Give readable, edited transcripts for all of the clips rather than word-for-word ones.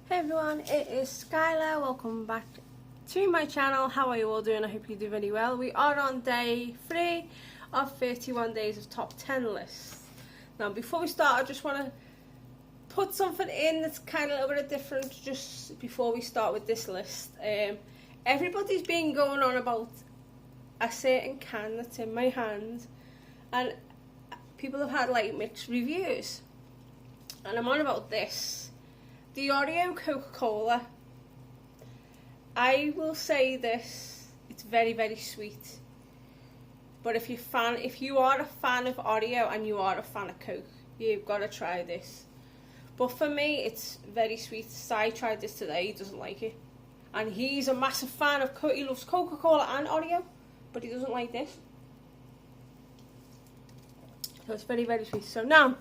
Hey everyone, it is Skylar. Welcome back to my channel. How are you all doing? I hope you do really well. We are on day 3 of 31 days of top 10 lists. Now before we start, I just want to put something in that's kind of a little bit different just before we start with this list. Everybody's been going on about a certain can that's in my hand, and people have had like mixed reviews, and I'm on about this. The Oreo Coca-Cola. I will say this, it's very, very sweet. But if you are a fan of Oreo and you are a fan of Coke, you've got to try this. But for me, it's very sweet. Si tried this today, he doesn't like it. And he's a massive fan of Coke. He loves Coca-Cola and Oreo, but he doesn't like this. So it's very, very sweet. So now,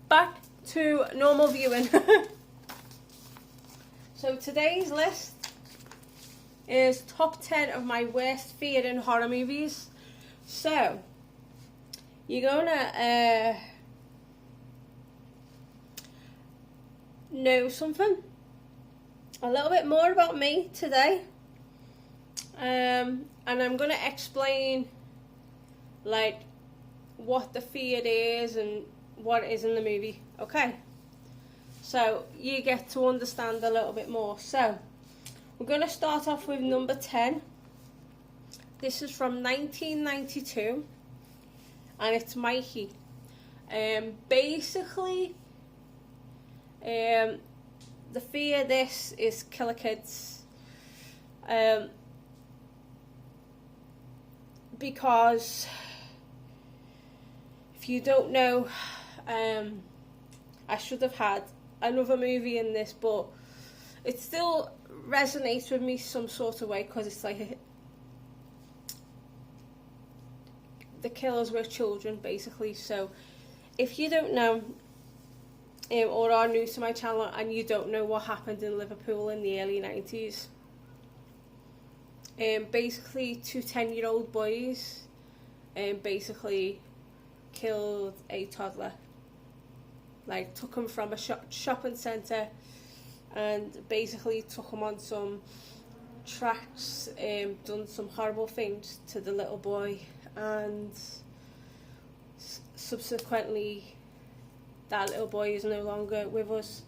back to normal viewing. So today's list is top 10 of my worst feared in horror movies. So you're gonna know something a little bit more about me today, and I'm gonna explain like what the fear is and what it is in the movie. Okay. So you get to understand a little bit more. So we're going to start off with number 10. This is from 1992, and it's Mikey. Basically, the fear of this is killer kids. Because if you don't know, I should have had another movie in this, but it still resonates with me some sort of way, because it's like the killers were children basically. So if you don't know, or are new to my channel and you don't know what happened in Liverpool in the early 90s, basically two 10-year-old boys basically killed a toddler. Like, took him from a shopping centre and basically took him on some tracks, done some horrible things to the little boy, and subsequently that little boy is no longer with us.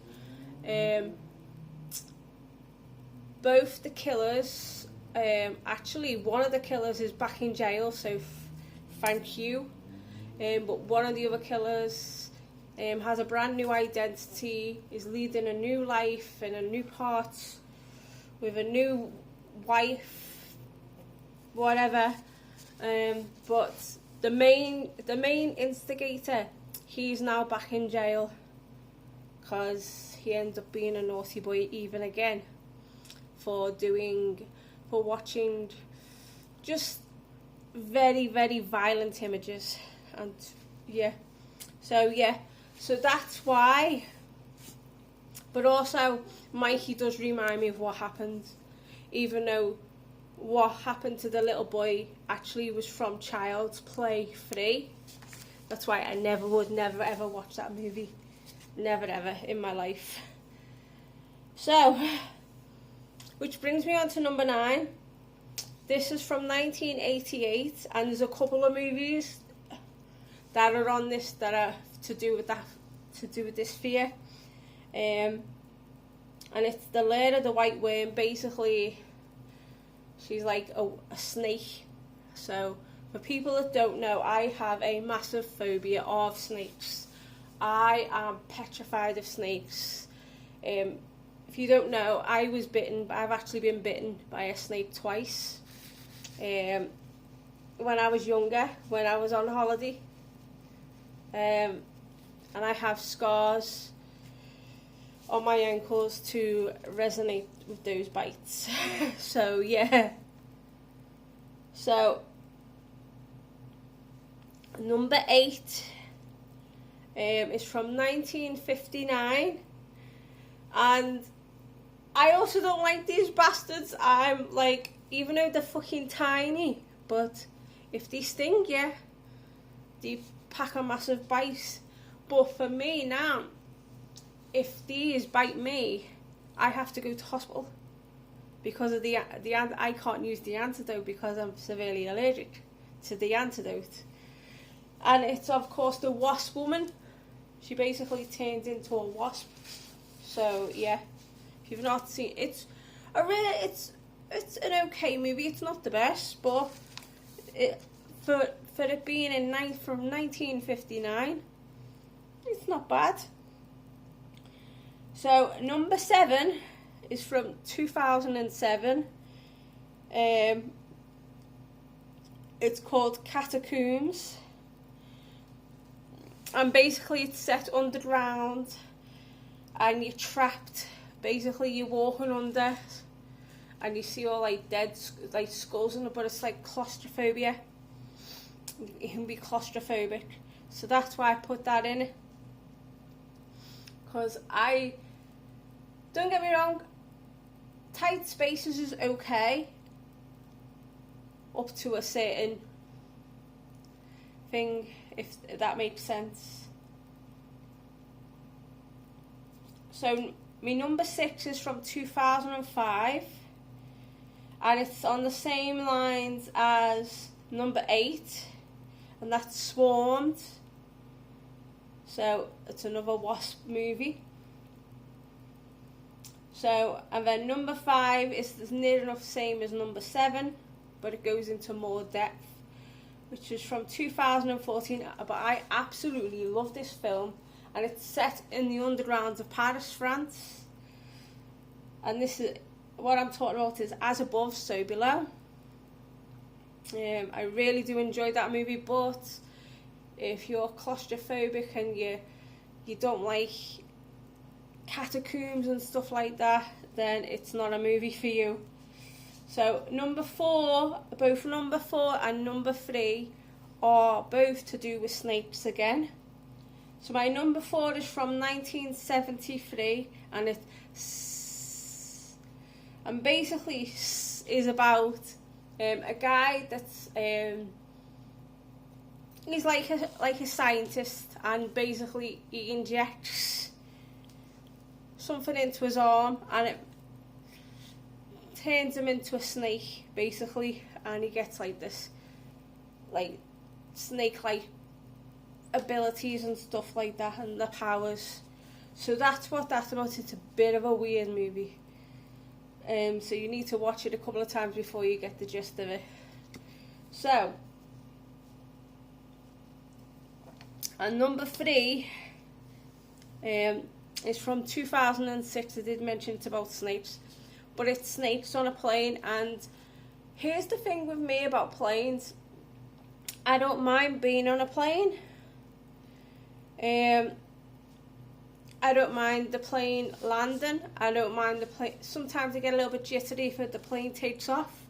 Both the killers, actually one of the killers is back in jail, so thank you, but one of the other killers has a brand new identity, is leading a new life in a new part with a new wife, whatever. But the main instigator, he's now back in jail because he ends up being a naughty boy even again for watching just very, very violent images. And so that's why. But also, Mikey does remind me of what happened, even though what happened to the little boy actually was from Child's Play 3. That's why I would never ever watch that movie. Never ever in my life. So, which brings me on to number 9. This is from 1988, and there's a couple of movies that are on this that are to do with this fear, and it's The Lair of the White Worm. Basically, she's like a snake. So for people that don't know, I have a massive phobia of snakes. I am petrified of snakes. If you don't know, I've actually been bitten by a snake twice. When I was younger, when I was on holiday. And I have scars on my ankles to resonate with those bites. So yeah. So number 8 is from 1959, and I also don't like these bastards. I'm like, even though they're fucking tiny, but if they sting you, they pack a massive bite. But for me now, if these bite me, I have to go to hospital because of I can't use the antidote because I'm severely allergic to the antidote. And it's of course the Wasp Woman. She basically turns into a wasp. So yeah, if you've not seen it's an okay movie. It's not the best, but for it being from 1959, it's not bad. So number 7 is from 2007. It's called Catacombs, and basically it's set underground, and you're trapped. Basically, you're walking under, and you see all like dead skulls in it, but it's like claustrophobia. You can be claustrophobic, so that's why I put that in. Because don't get me wrong, tight spaces is okay up to a certain thing, if that makes sense. So my number 6 is from 2005, and it's on the same lines as number 8, and that's Swarmed. So it's another Wasp movie. So, and then number 5 is near enough same as number 7, but it goes into more depth, which is from 2014. But I absolutely love this film, and it's set in the undergrounds of Paris, France. And this is what I'm talking about, is As Above, So Below. I really do enjoy that movie, but if you're claustrophobic and you don't like catacombs and stuff like that, then it's not a movie for you. So both number 4 and number 3 are both to do with snakes again. So my number 4 is from 1973, and basically is about a guy that's he's like a scientist, and basically he injects something into his arm, and it turns him into a snake basically, and he gets like this like snake-like abilities and stuff like that, and the powers. So that's what that's about. It's a bit of a weird movie. So you need to watch it a couple of times before you get the gist of it. So, and number 3 is from 2006. I did mention it's about snakes, but it's snakes on a plane. And here's the thing with me about planes: I don't mind being on a plane. I don't mind the plane landing. I don't mind the plane. Sometimes I get a little bit jittery if the plane takes off.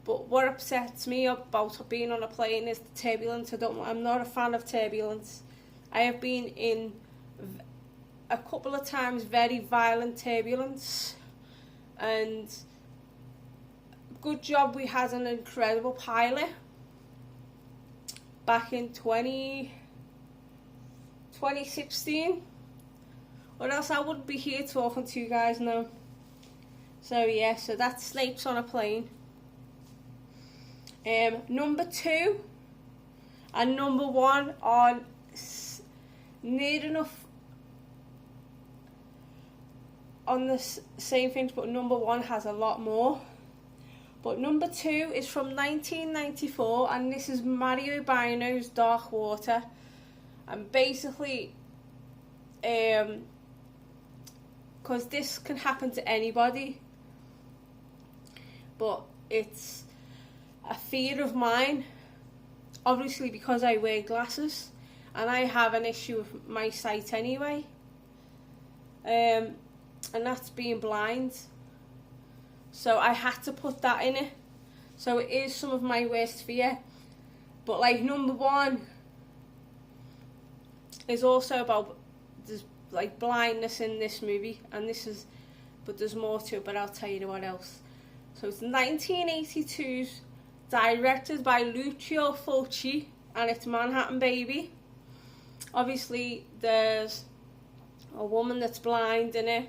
But what upsets me about being on a plane is the turbulence. I'm not a fan of turbulence. I have been in a couple of times very violent turbulence, and good job we had an incredible pilot back in 2016. Or else I wouldn't be here talking to you guys now. So yeah, so that's Snakes on a Plane. Number 2 and number 1 are near enough on the same things, but number 1 has a lot more. But number 2 is from 1994, and this is Mario Bino's Dark Water. And basically, because this can happen to anybody, but it's a fear of mine, obviously because I wear glasses and I have an issue with my sight anyway, and that's being blind. So I had to put that in it. So it is some of my worst fear. But like number 1 is also about there's like blindness in this movie, and but there's more to it, but I'll tell you what else. So it's 1982's, directed by Lucio Fulci, and it's Manhattan Baby. Obviously there's a woman that's blind in it.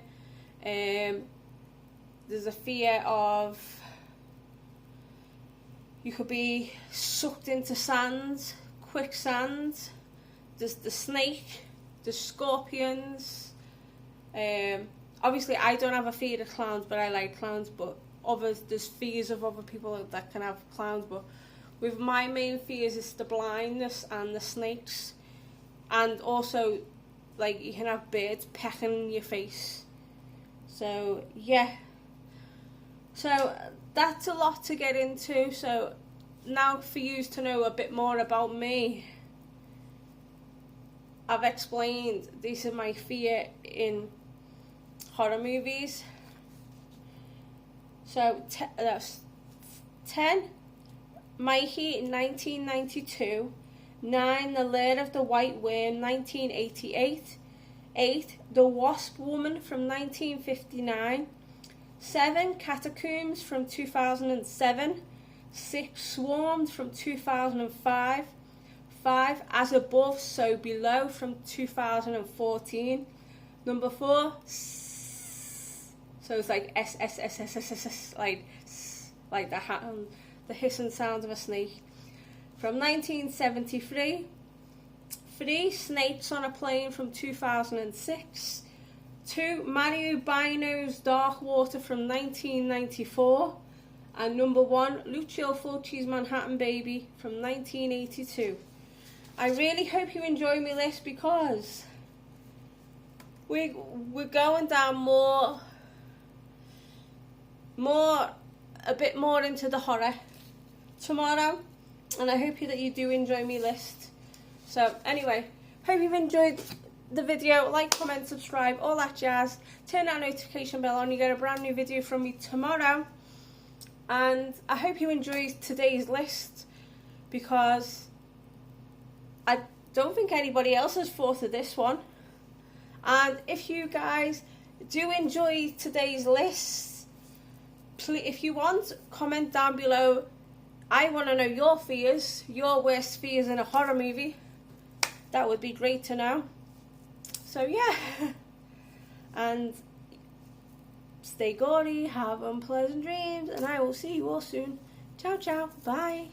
There's a fear of you could be sucked into sand, quicksand. There's the snake, the scorpions. Obviously, I don't have a fear of clowns, but I like clowns. But there's fears of other people that can have clowns. But with my main fears is the blindness and the snakes, and also like you can have birds pecking in your face. So yeah. So that's a lot to get into. So now for you to know a bit more about me, I've explained this is my fear in horror movies. So that's 10, Mikey in 1992, 9, The Lair of the White Worm 1988, 8, The Wasp Woman from 1959, 7, Catacombs from 2007, 6, Swarmed from 2005, 5, As Above, So Below from 2014, number 4, so it's like S, like the hissing sound of a snake, from 1973, 3, Snakes on a Plane from 2006, 2, Mario Bino's Dark Water from 1994, and number 1, Lucio Fulci's Manhattan Baby from 1982. I really hope you enjoy my list because we're going down a bit more into the horror tomorrow, and I hope that you do enjoy my list. So anyway, hope you've enjoyed the video. Like, comment, subscribe, all that jazz. Turn that notification bell on, you get a brand new video from me tomorrow. And I hope you enjoyed today's list because I don't think anybody else has thought of this one. And if you guys do enjoy today's list, please, if you want, comment down below. I want to know your fears, your worst fears in a horror movie. That would be great to know. So yeah, and stay gaudy, have unpleasant dreams, and I will see you all soon. Ciao, ciao, bye.